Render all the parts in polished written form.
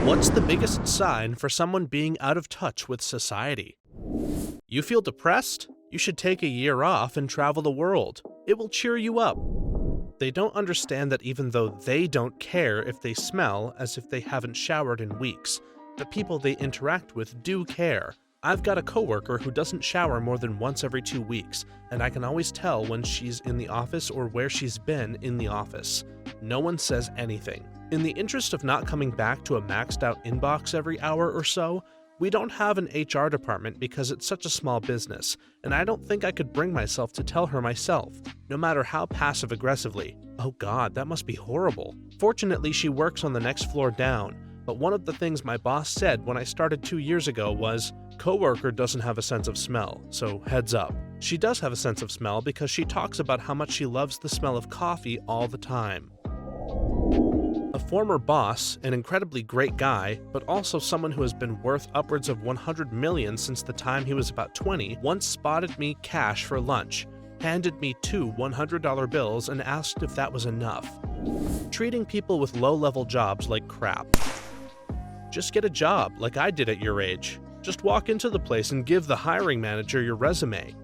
What's the biggest sign for someone being out of touch with society? You feel depressed? You should take a year off and travel the world. It will cheer you up. They don't understand that even though they don't care if they smell as if they haven't showered in weeks, the people they interact with do care. I've got a coworker who doesn't shower more than once every 2 weeks, and I can always tell when she's in the office or where she's been in the office. No one says anything. In the interest of not coming back to a maxed out inbox every hour or so, we don't have an HR department because it's such a small business, and I don't think I could bring myself to tell her myself, no matter how passive-aggressively. Oh god, that must be horrible. Fortunately, she works on the next floor down, but one of the things my boss said when I started 2 years ago was, "Coworker doesn't have a sense of smell, so heads up." She does have a sense of smell because she talks about how much she loves the smell of coffee all the time. A former boss, an incredibly great guy, but also someone who has been worth upwards of 100 million since the time he was about 20, once spotted me cash for lunch, handed me 2 $100 bills and asked if that was enough. Treating people with low-level jobs like crap. Just get a job, like I did at your age. Just walk into the place and give the hiring manager your resume.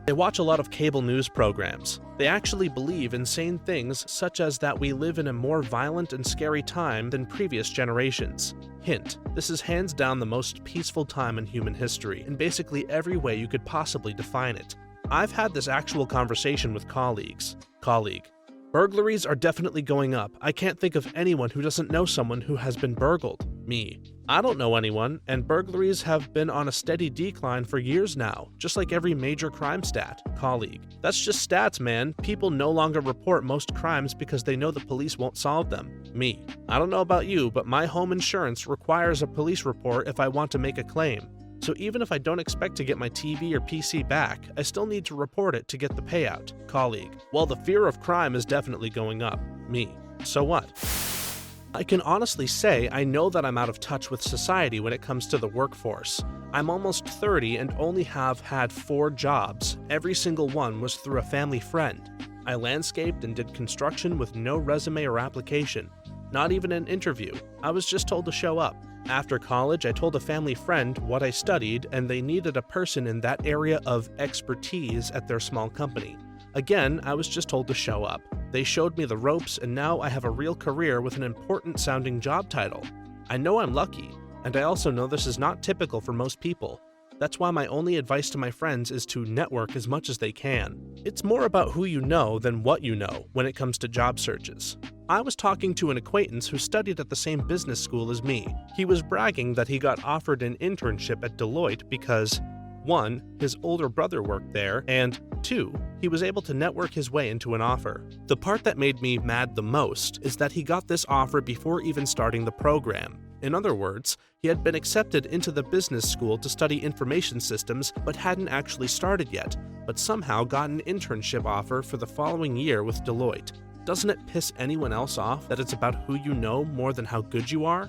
They watch a lot of cable news programs. They actually believe insane things such as that we live in a more violent and scary time than previous generations. Hint, this is hands down the most peaceful time in human history, in basically every way you could possibly define it. I've had this actual conversation with colleagues. Colleague: burglaries are definitely going up. I can't think of anyone who doesn't know someone who has been burgled. Me: I don't know anyone, and burglaries have been on a steady decline for years now, just like every major crime stat. Colleague: that's just stats, man. People no longer report most crimes because they know the police won't solve them. Me: I don't know about you, but my home insurance requires a police report if I want to make a claim. So even if I don't expect to get my TV or PC back, I still need to report it to get the payout. Colleague: well, the fear of crime is definitely going up. Me: so what? I can honestly say I know that I'm out of touch with society when it comes to the workforce. I'm almost 30 and only have had 4 jobs. Every single one was through a family friend. I landscaped and did construction with no resume or application. Not even an interview. I was just told to show up. After college, I told a family friend what I studied, and they needed a person in that area of expertise at their small company. Again, I was just told to show up. They showed me the ropes, and now I have a real career with an important-sounding job title. I know I'm lucky, and I also know this is not typical for most people. That's why my only advice to my friends is to network as much as they can. It's more about who you know than what you know when it comes to job searches. I was talking to an acquaintance who studied at the same business school as me. He was bragging that he got offered an internship at Deloitte because 1. His older brother worked there, and 2. He was able to network his way into an offer. The part that made me mad the most is that he got this offer before even starting the program. In other words, he had been accepted into the business school to study information systems but hadn't actually started yet, but somehow got an internship offer for the following year with Deloitte. Doesn't it piss anyone else off that it's about who you know more than how good you are?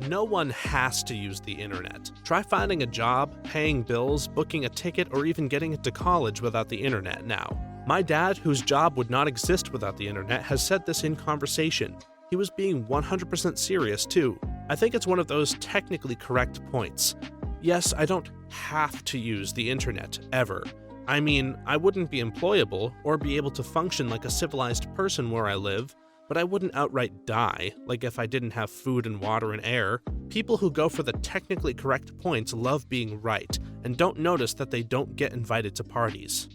No one has to use the internet. Try finding a job, paying bills, booking a ticket, or even getting into college without the internet now. My dad, whose job would not exist without the internet, has said this in conversation. He was being 100% serious too. I think it's one of those technically correct points. Yes, I don't have to use the internet, ever. I mean, I wouldn't be employable or be able to function like a civilized person where I live, but I wouldn't outright die, like if I didn't have food and water and air. People who go for the technically correct points love being right, and don't notice that they don't get invited to parties.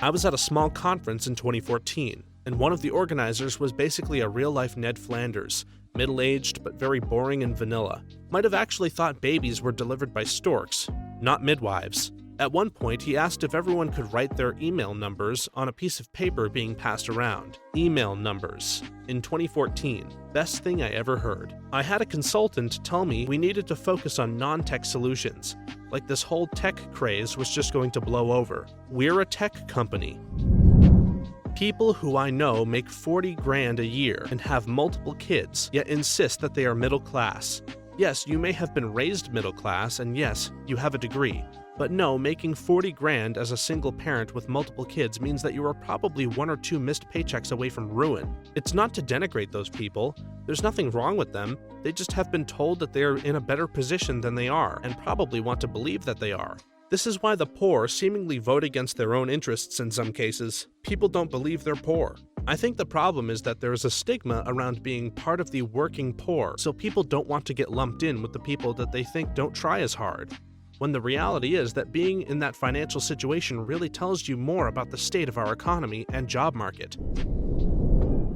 I was at a small conference in 2014, and one of the organizers was basically a real-life Ned Flanders, middle-aged but very boring and vanilla. Might have actually thought babies were delivered by storks, not midwives. At one point, he asked if everyone could write their email numbers on a piece of paper being passed around. Email numbers. In 2014. Best thing I ever heard. I had a consultant tell me we needed to focus on non-tech solutions. Like this whole tech craze was just going to blow over. We're a tech company. People who I know make 40 grand a year and have multiple kids, yet insist that they are middle class. Yes, you may have been raised middle class, and yes, you have a degree. But no, making 40 grand as a single parent with multiple kids means that you are probably 1 or 2 missed paychecks away from ruin. It's not to denigrate those people, There's nothing wrong with them, they just have been told that they are in a better position than they are, and probably want to believe that they are. This is why the poor seemingly vote against their own interests in some cases. People don't believe they're poor. I think the problem is that there is a stigma around being part of the working poor, so people don't want to get lumped in with the people that they think don't try as hard. When the reality is that being in that financial situation really tells you more about the state of our economy and job market.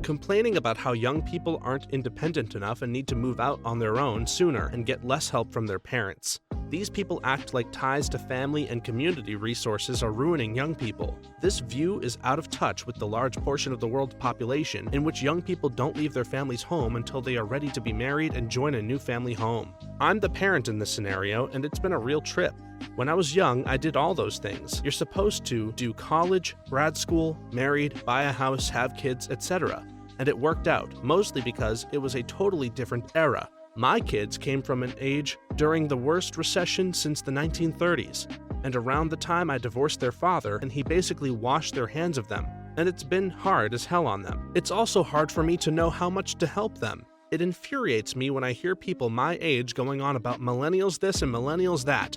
Complaining about how young people aren't independent enough and need to move out on their own sooner and get less help from their parents. These people act like ties to family and community resources are ruining young people. This view is out of touch with the large portion of the world's population in which young people don't leave their family's home until they are ready to be married and join a new family home. I'm the parent in this scenario, and it's been a real trip. When I was young, I did all those things. You're supposed to do college, grad school, married, buy a house, have kids, etc. And it worked out, mostly because it was a totally different era. My kids came from an age during the worst recession since the 1930s, and around the time I divorced their father, and he basically washed their hands of them, and it's been hard as hell on them. It's also hard for me to know how much to help them. It infuriates me when I hear people my age going on about millennials this and millennials that.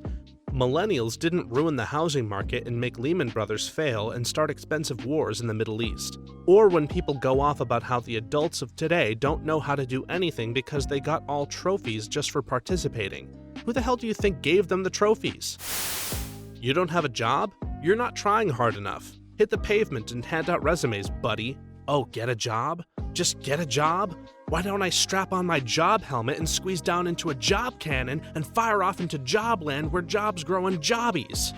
Millennials didn't ruin the housing market and make Lehman Brothers fail and start expensive wars in the Middle East. Or when people go off about how the adults of today don't know how to do anything because they got all trophies just for participating. Who the hell do you think gave them the trophies? You don't have a job? You're not trying hard enough. Hit the pavement and hand out resumes, buddy. Oh, get a job? Just get a job? Why don't I strap on my job helmet and squeeze down into a job cannon and fire off into jobland where jobs grow in jobbies?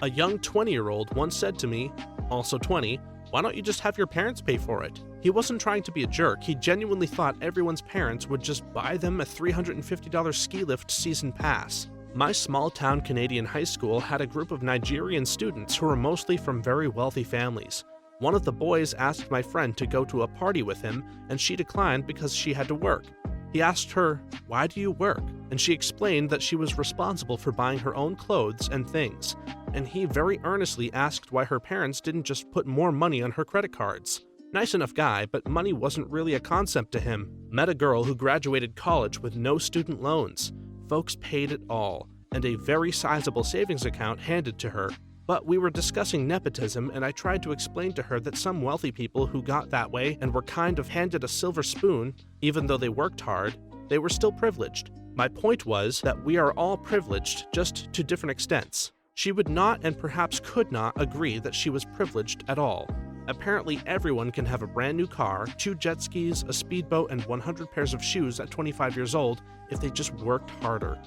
A young 20-year-old once said to me, also 20, why don't you just have your parents pay for it? He wasn't trying to be a jerk, he genuinely thought everyone's parents would just buy them a $350 ski lift season pass. My small-town Canadian high school had a group of Nigerian students who were mostly from very wealthy families. One of the boys asked my friend to go to a party with him, and she declined because she had to work. He asked her, "Why do you work?" And she explained that she was responsible for buying her own clothes and things. And he very earnestly asked why her parents didn't just put more money on her credit cards. Nice enough guy, but money wasn't really a concept to him. Met a girl who graduated college with no student loans. Folks paid it all, and a very sizable savings account handed to her. But we were discussing nepotism, and I tried to explain to her that some wealthy people who got that way and were kind of handed a silver spoon, even though they worked hard, they were still privileged. My point was that we are all privileged, just to different extents. She would not and perhaps could not agree that she was privileged at all. Apparently everyone can have a brand new car, 2 jet skis, a speedboat, and 100 pairs of shoes at 25 years old if they just worked harder.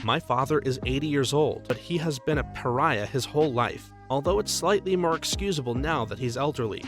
My father is 80 years old, but he has been a pariah his whole life, although it's slightly more excusable now that he's elderly.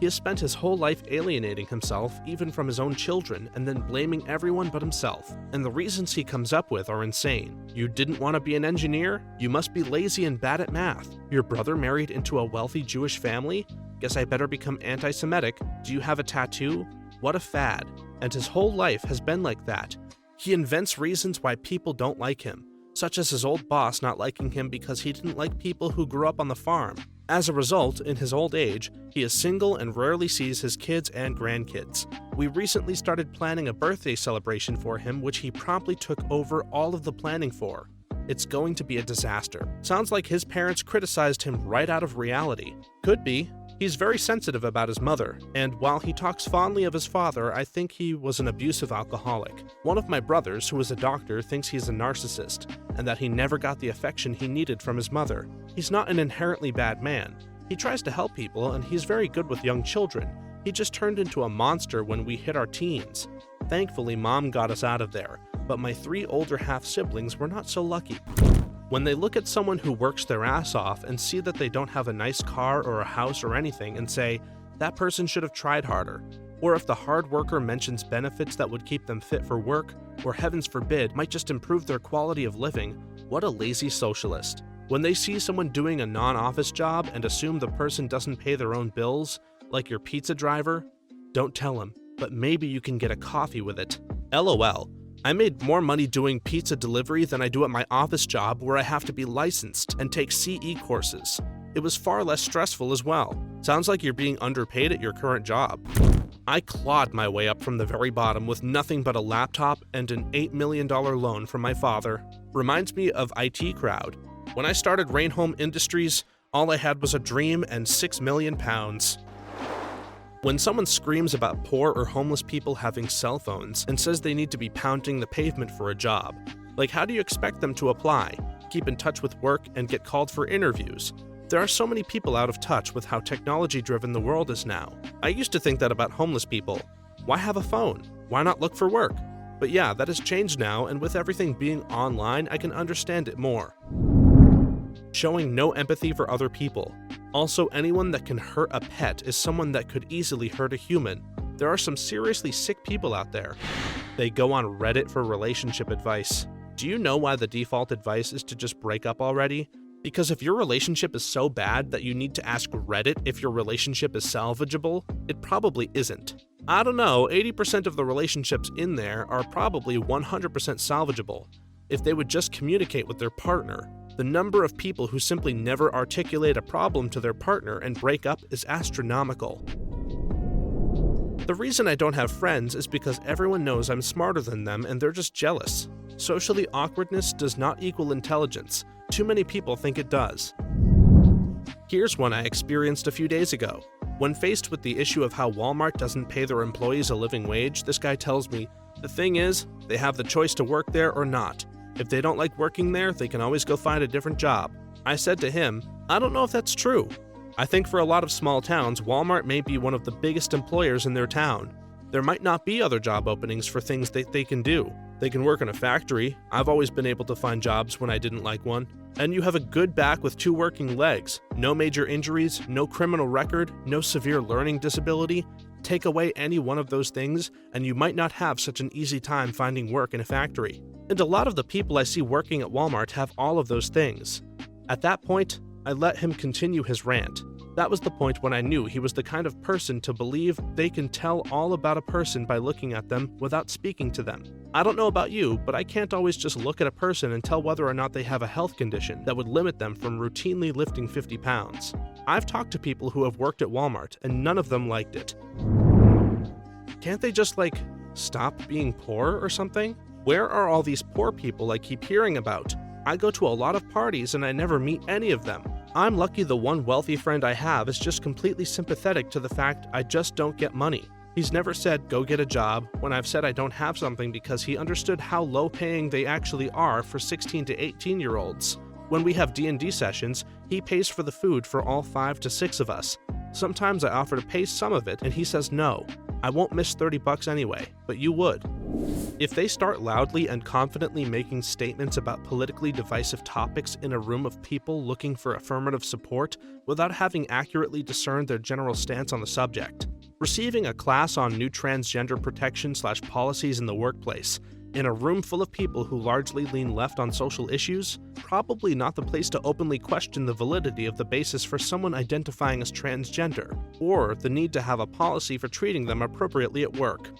He has spent his whole life alienating himself, even from his own children, and then blaming everyone but himself. And the reasons he comes up with are insane. You didn't want to be an engineer? You must be lazy and bad at math. Your brother married into a wealthy Jewish family? Guess I better become anti-Semitic. Do you have a tattoo? What a fad. And his whole life has been like that. He invents reasons why people don't like him, such as his old boss not liking him because he didn't like people who grew up on the farm. As a result, in his old age, he is single and rarely sees his kids and grandkids. We recently started planning a birthday celebration for him, which he promptly took over all of the planning for. It's going to be a disaster. Sounds like his parents criticized him right out of reality. Could be. He's very sensitive about his mother, and while he talks fondly of his father, I think he was an abusive alcoholic. One of my brothers, who is a doctor, thinks he's a narcissist, and that he never got the affection he needed from his mother. He's not an inherently bad man. He tries to help people, and he's very good with young children. He just turned into a monster when we hit our teens. Thankfully, Mom got us out of there, but my 3 older half-siblings were not so lucky. When they look at someone who works their ass off and see that they don't have a nice car or a house or anything and say, that person should have tried harder. Or if the hard worker mentions benefits that would keep them fit for work, or heavens forbid, might just improve their quality of living, what a lazy socialist. When they see someone doing a non-office job and assume the person doesn't pay their own bills, like your pizza driver, don't tell him, but maybe you can get a coffee with it. LOL. I made more money doing pizza delivery than I do at my office job where I have to be licensed and take CE courses. It was far less stressful as well. Sounds like you're being underpaid at your current job. I clawed my way up from the very bottom with nothing but a laptop and an $8 million loan from my father. Reminds me of IT Crowd. When I started Rain Home Industries, all I had was a dream and £6 million. When someone screams about poor or homeless people having cell phones and says they need to be pounding the pavement for a job, like how do you expect them to apply, keep in touch with work, and get called for interviews? There are so many people out of touch with how technology-driven the world is now. I used to think that about homeless people. Why have a phone? Why not look for work? But yeah, that has changed now, and with everything being online, I can understand it more. Showing no empathy for other people. Also, anyone that can hurt a pet is someone that could easily hurt a human. There are some seriously sick people out there. They go on Reddit for relationship advice. Do you know why the default advice is to just break up already? Because if your relationship is so bad that you need to ask Reddit if your relationship is salvageable, it probably isn't. I don't know, 80% of the relationships in there are probably 100% salvageable. If they would just communicate with their partner. The number of people who simply never articulate a problem to their partner and break up is astronomical. The reason I don't have friends is because everyone knows I'm smarter than them and they're just jealous. Socially awkwardness does not equal intelligence. Too many people think it does. Here's one I experienced a few days ago. When faced with the issue of how Walmart doesn't pay their employees a living wage, this guy tells me, the thing is, they have the choice to work there or not. If they don't like working there, they can always go find a different job. I said to him, I don't know if that's true. I think for a lot of small towns, Walmart may be one of the biggest employers in their town. There might not be other job openings for things that they can do. They can work in a factory. I've always been able to find jobs when I didn't like one. And you have a good back with 2 working legs. No major injuries, no criminal record, no severe learning disability. Take away any one of those things, and you might not have such an easy time finding work in a factory. And a lot of the people I see working at Walmart have all of those things. At that point, I let him continue his rant. That was the point when I knew he was the kind of person to believe they can tell all about a person by looking at them without speaking to them. I don't know about you, but I can't always just look at a person and tell whether or not they have a health condition that would limit them from routinely lifting 50 pounds. I've talked to people who have worked at Walmart, and none of them liked it. Can't they just, stop being poor or something? Where are all these poor people I keep hearing about? I go to a lot of parties and I never meet any of them. I'm lucky the one wealthy friend I have is just completely sympathetic to the fact I just don't get money. He's never said, go get a job, when I've said I don't have something because he understood how low paying they actually are for 16 to 18-year-olds. When we have D&D sessions, he pays for the food for all 5 to 6 of us. Sometimes I offer to pay some of it and he says no. I won't miss $30 anyway, but you would. If they start loudly and confidently making statements about politically divisive topics in a room of people looking for affirmative support without having accurately discerned their general stance on the subject, receiving a class on new transgender protection/policies in the workplace, in a room full of people who largely lean left on social issues, probably not the place to openly question the validity of the basis for someone identifying as transgender, or the need to have a policy for treating them appropriately at work.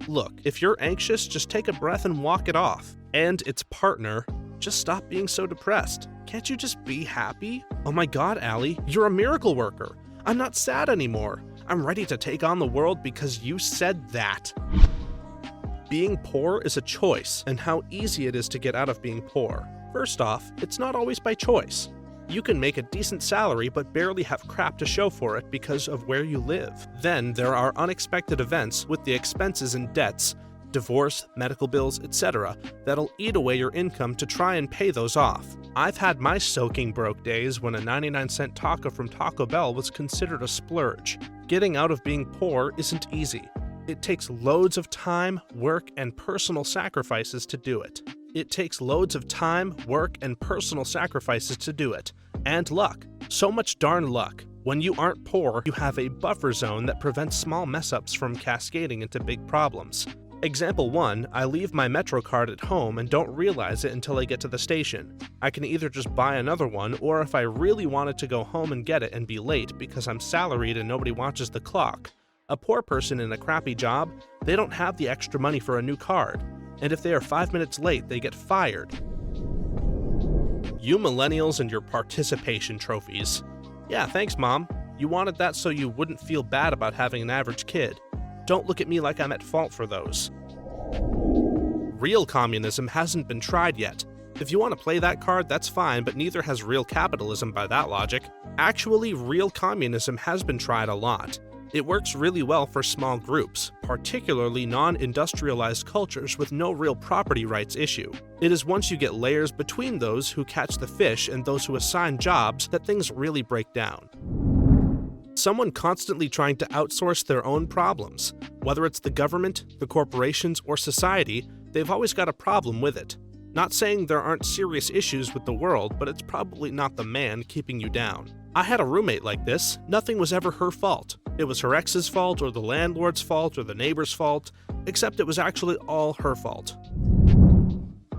Look, if you're anxious, just take a breath and walk it off. And its partner, just stop being so depressed. Can't you just be happy? Oh my god, Allie, you're a miracle worker. I'm not sad anymore. I'm ready to take on the world because you said that. Being poor is a choice, and how easy it is to get out of being poor. First off, it's not always by choice. You can make a decent salary but barely have crap to show for it because of where you live. Then there are unexpected events with the expenses and debts, divorce, medical bills, etc. that'll eat away your income to try and pay those off. I've had my soaking broke days when a 99-cent taco from Taco Bell was considered a splurge. Getting out of being poor isn't easy. It takes loads of time, work, and personal sacrifices to do it. It takes loads of time, work, and personal sacrifices to do it. And luck. So much darn luck. When you aren't poor, you have a buffer zone that prevents small mess-ups from cascading into big problems. Example 1, I leave my Metro card at home and don't realize it until I get to the station. I can either just buy another one, or if I really wanted to go home and get it and be late because I'm salaried and nobody watches the clock. A poor person in a crappy job, they don't have the extra money for a new card. And if they are 5 minutes late, they get fired. You millennials and your participation trophies. Yeah, thanks, Mom. You wanted that so you wouldn't feel bad about having an average kid. Don't look at me like I'm at fault for those. Real communism hasn't been tried yet. If you want to play that card, that's fine, but neither has real capitalism by that logic. Actually, real communism has been tried a lot. It works really well for small groups, particularly non-industrialized cultures with no real property rights issue. It is once you get layers between those who catch the fish and those who assign jobs that things really break down. Someone constantly trying to outsource their own problems. Whether it's the government, the corporations, or society, they've always got a problem with it. Not saying there aren't serious issues with the world, but it's probably not the man keeping you down. I had a roommate like this. Nothing was ever her fault. It was her ex's fault, or the landlord's fault, or the neighbor's fault, except it was actually all her fault.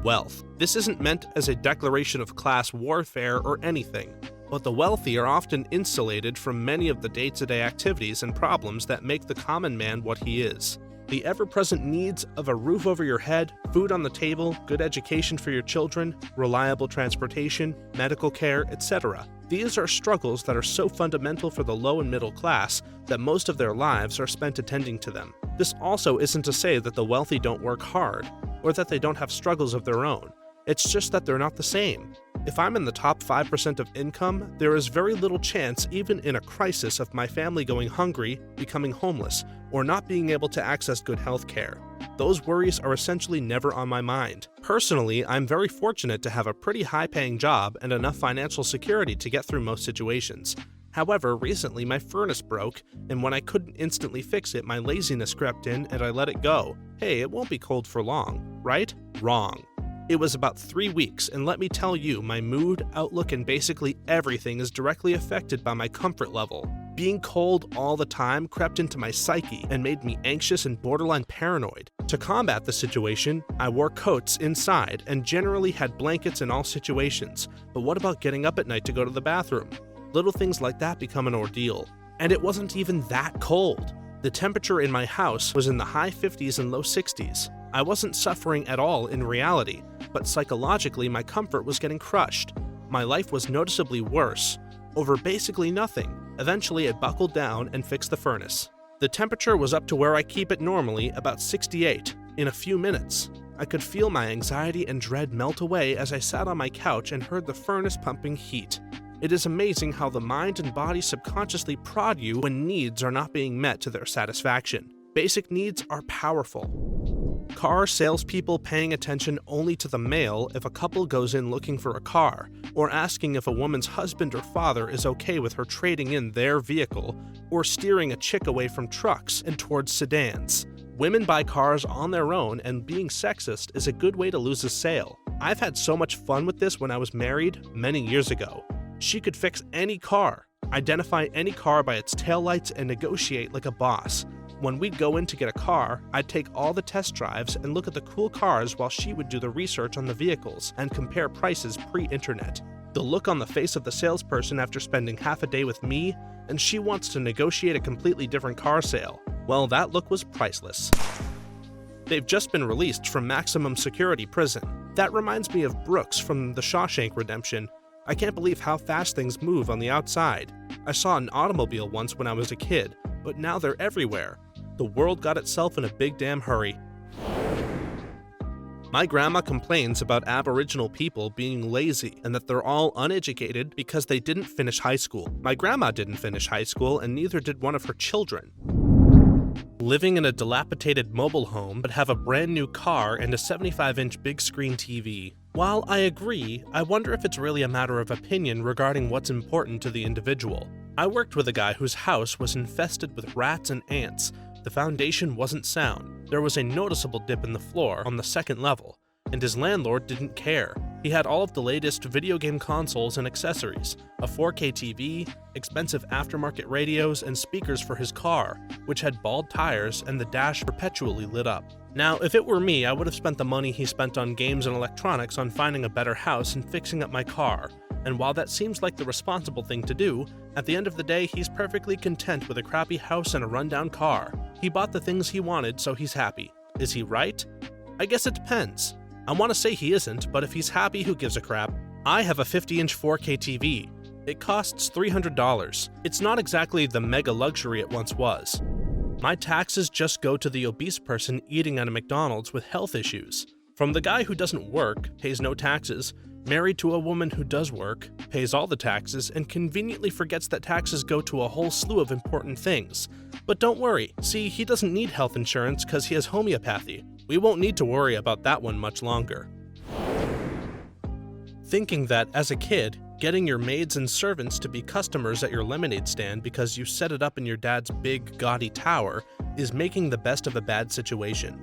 Wealth. This isn't meant as a declaration of class warfare or anything, but the wealthy are often insulated from many of the day-to-day activities and problems that make the common man what he is. The ever-present needs of a roof over your head, food on the table, good education for your children, reliable transportation, medical care, etc. These are struggles that are so fundamental for the low and middle class that most of their lives are spent attending to them. This also isn't to say that the wealthy don't work hard, or that they don't have struggles of their own. It's just that they're not the same. If I'm in the top 5% of income, there is very little chance, even in a crisis, of my family going hungry, becoming homeless, or not being able to access good health care. Those worries are essentially never on my mind. Personally, I'm very fortunate to have a pretty high-paying job and enough financial security to get through most situations. However, recently my furnace broke, and when I couldn't instantly fix it, my laziness crept in and I let it go. Hey, it won't be cold for long, right? Wrong. It was about 3 weeks, and let me tell you, my mood, outlook, and basically everything is directly affected by my comfort level. Being cold all the time crept into my psyche and made me anxious and borderline paranoid. To combat the situation, I wore coats inside and generally had blankets in all situations. But what about getting up at night to go to the bathroom? Little things like that become an ordeal. And it wasn't even that cold. The temperature in my house was in the high 50s and low 60s. I wasn't suffering at all in reality, but psychologically my comfort was getting crushed. My life was noticeably worse, over basically nothing. Eventually I buckled down and fixed the furnace. The temperature was up to where I keep it normally, about 68, in a few minutes. I could feel my anxiety and dread melt away as I sat on my couch and heard the furnace pumping heat. It is amazing how the mind and body subconsciously prod you when needs are not being met to their satisfaction. Basic needs are powerful. Car salespeople paying attention only to the mail if a couple goes in looking for a car, or asking if a woman's husband or father is okay with her trading in their vehicle, or steering a chick away from trucks and towards sedans. Women buy cars on their own, and being sexist is a good way to lose a sale. I've had so much fun with this when I was married many years ago. She could fix any car, identify any car by its taillights, and negotiate like a boss. When we'd go in to get a car, I'd take all the test drives and look at the cool cars while she would do the research on the vehicles and compare prices pre-internet. The look on the face of the salesperson after spending half a day with me, and she wants to negotiate a completely different car sale. Well, that look was priceless. They've just been released from maximum security prison. That reminds me of Brooks from The Shawshank Redemption. I can't believe how fast things move on the outside. I saw an automobile once when I was a kid, but now they're everywhere. The world got itself in a big damn hurry. My grandma complains about Aboriginal people being lazy and that they're all uneducated because they didn't finish high school. My grandma didn't finish high school, and neither did one of her children. Living in a dilapidated mobile home but have a brand new car and a 75-inch big screen TV. While I agree, I wonder if it's really a matter of opinion regarding what's important to the individual. I worked with a guy whose house was infested with rats and ants. The foundation wasn't sound. There was a noticeable dip in the floor on the second level, and his landlord didn't care. He had all of the latest video game consoles and accessories, a 4K TV, expensive aftermarket radios, and speakers for his car, which had bald tires and the dash perpetually lit up. Now, if it were me, I would have spent the money he spent on games and electronics on finding a better house and fixing up my car. And while that seems like the responsible thing to do, at the end of the day, he's perfectly content with a crappy house and a rundown car. He bought the things he wanted, so he's happy. Is he right? I guess it depends. I want to say he isn't, but if he's happy, who gives a crap? I have a 50-inch 4K TV. It costs $300. It's not exactly the mega luxury it once was. My taxes just go to the obese person eating at a McDonald's with health issues. From the guy who doesn't work, pays no taxes, married to a woman who does work, pays all the taxes, and conveniently forgets that taxes go to a whole slew of important things. But don't worry, see, he doesn't need health insurance because he has homeopathy. We won't need to worry about that one much longer. Thinking that, as a kid, getting your maids and servants to be customers at your lemonade stand because you set it up in your dad's big, gaudy tower is making the best of a bad situation.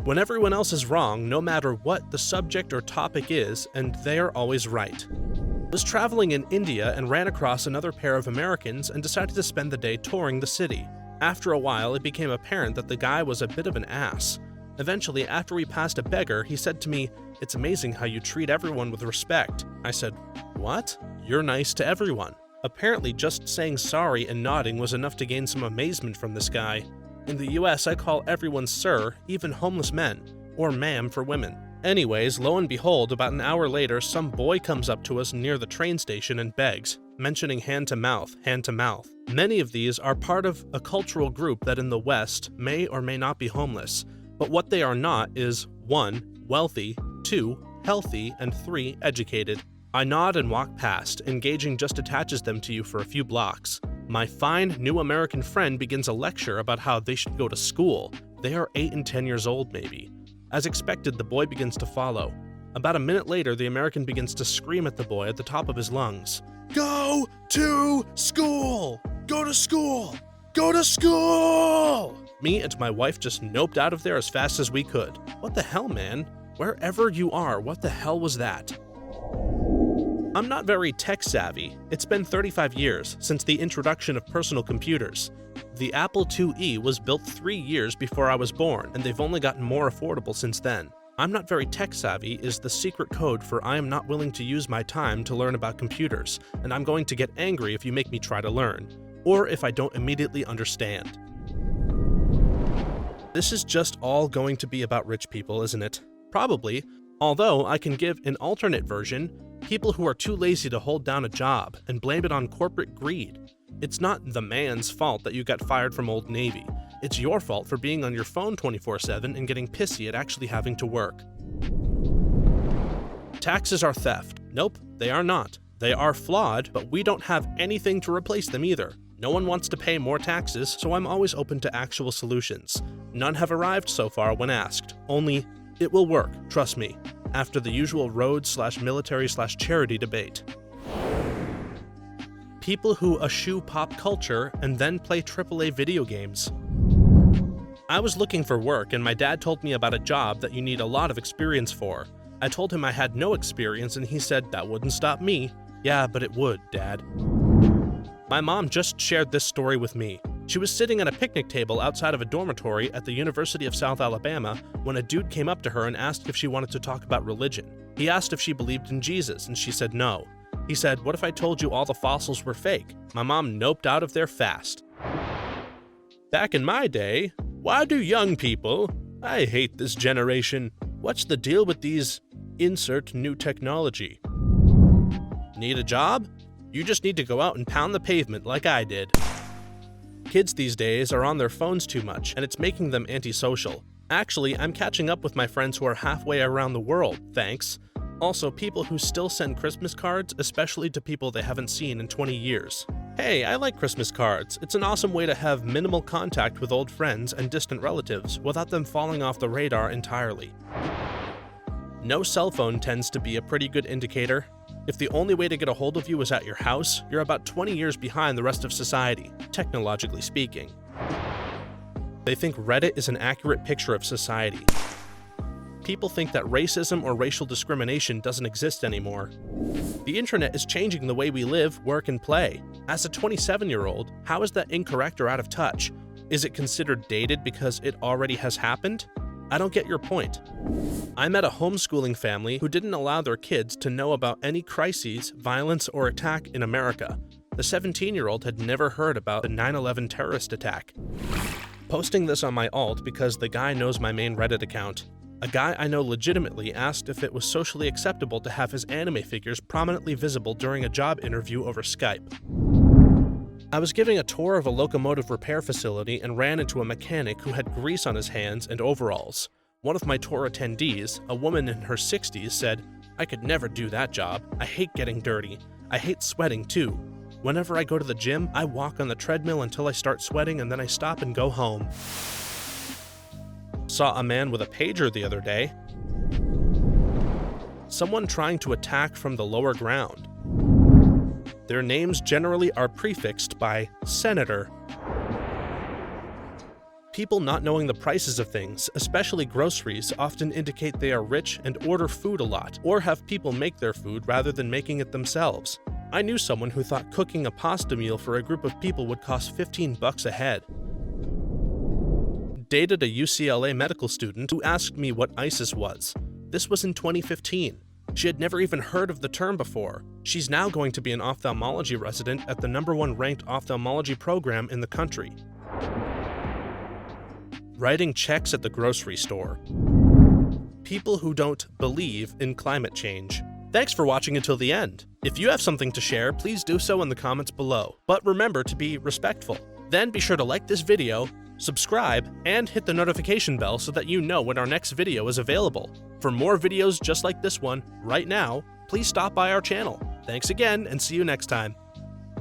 When everyone else is wrong, no matter what the subject or topic is, and they are always right. I was traveling in India and ran across another pair of Americans and decided to spend the day touring the city. After a while, it became apparent that the guy was a bit of an ass. Eventually, after we passed a beggar, he said to me, "It's amazing how you treat everyone with respect." I said, "What? You're nice to everyone." Apparently, just saying sorry and nodding was enough to gain some amazement from this guy. In the US, I call everyone sir, even homeless men, or ma'am for women. Anyways, lo and behold, about an hour later, some boy comes up to us near the train station and begs, mentioning hand to mouth, hand to mouth. Many of these are part of a cultural group that in the West may or may not be homeless, but what they are not is 1. Wealthy, 2. Healthy, and 3. Educated. I nod and walk past, engaging just attaches them to you for a few blocks. My fine new American friend begins a lecture about how they should go to school. They are 8 and 10 years old maybe. As expected, the boy begins to follow. About a minute later, the American begins to scream at the boy at the top of his lungs. "Go to school! Go to school! Go to school!" Me and my wife just noped out of there as fast as we could. What the hell, man? Wherever you are, what the hell was that? I'm not very tech savvy. It's been 35 years since the introduction of personal computers. The Apple IIe was built 3 years before I was born, and they've only gotten more affordable since then. I'm not very tech savvy is the secret code for I am not willing to use my time to learn about computers, and I'm going to get angry if you make me try to learn, or if I don't immediately understand. This is just all going to be about rich people, isn't it? Probably, although I can give an alternate version, people who are too lazy to hold down a job and blame it on corporate greed. It's not the man's fault that you got fired from Old Navy. It's your fault for being on your phone 24/7 and getting pissy at actually having to work. Taxes are theft. Nope, they are not. They are flawed, but we don't have anything to replace them either. No one wants to pay more taxes, so I'm always open to actual solutions. None have arrived so far when asked. Only, it will work, trust me, after the usual road/military/charity debate. People who eschew pop culture and then play AAA video games. I was looking for work and my dad told me about a job that you need a lot of experience for. I told him I had no experience and he said that wouldn't stop me. Yeah, but it would, Dad. My mom just shared this story with me. She was sitting at a picnic table outside of a dormitory at the University of South Alabama when a dude came up to her and asked if she wanted to talk about religion. He asked if she believed in Jesus, and she said no. He said, "What if I told you all the fossils were fake?" My mom noped out of there fast. Back in my day, why do young people? I hate this generation. What's the deal with these insert new technology? Need a job? You just need to go out and pound the pavement like I did. Kids these days are on their phones too much, and it's making them antisocial. Actually, I'm catching up with my friends who are halfway around the world, thanks. Also, people who still send Christmas cards, especially to people they haven't seen in 20 years. Hey, I like Christmas cards. It's an awesome way to have minimal contact with old friends and distant relatives without them falling off the radar entirely. No cell phone tends to be a pretty good indicator. If the only way to get a hold of you is at your house, you're about 20 years behind the rest of society, technologically speaking. They think Reddit is an accurate picture of society. People think that racism or racial discrimination doesn't exist anymore. The internet is changing the way we live, work, and play. As a 27-year-old, how is that incorrect or out of touch? Is it considered dated because it already has happened? I don't get your point. I met a homeschooling family who didn't allow their kids to know about any crises, violence, or attack in America. The 17-year-old had never heard about the 9/11 terrorist attack. Posting this on my alt because the guy knows my main Reddit account. A guy I know legitimately asked if it was socially acceptable to have his anime figures prominently visible during a job interview over Skype. I was giving a tour of a locomotive repair facility and ran into a mechanic who had grease on his hands and overalls. One of my tour attendees, a woman in her 60s, said, "I could never do that job. I hate getting dirty. I hate sweating too. Whenever I go to the gym, I walk on the treadmill until I start sweating and then I stop and go home." Saw a man with a pager the other day. Someone trying to attack from the lower ground. Their names generally are prefixed by Senator. People not knowing the prices of things, especially groceries, often indicate they are rich and order food a lot, or have people make their food rather than making it themselves. I knew someone who thought cooking a pasta meal for a group of people would cost $15 a head. Dated a UCLA medical student who asked me what ISIS was. This was in 2015. She had never even heard of the term before. She's now going to be an ophthalmology resident at the #1 ranked ophthalmology program in the country. Writing checks at the grocery store. People who don't believe in climate change. Thanks for watching until the end. If you have something to share, please do so in the comments below. But remember to be respectful. Then be sure to like this video, subscribe, and hit the notification bell so that you know when our next video is available. For more videos just like this one, right now, please stop by our channel. Thanks again, and see you next time.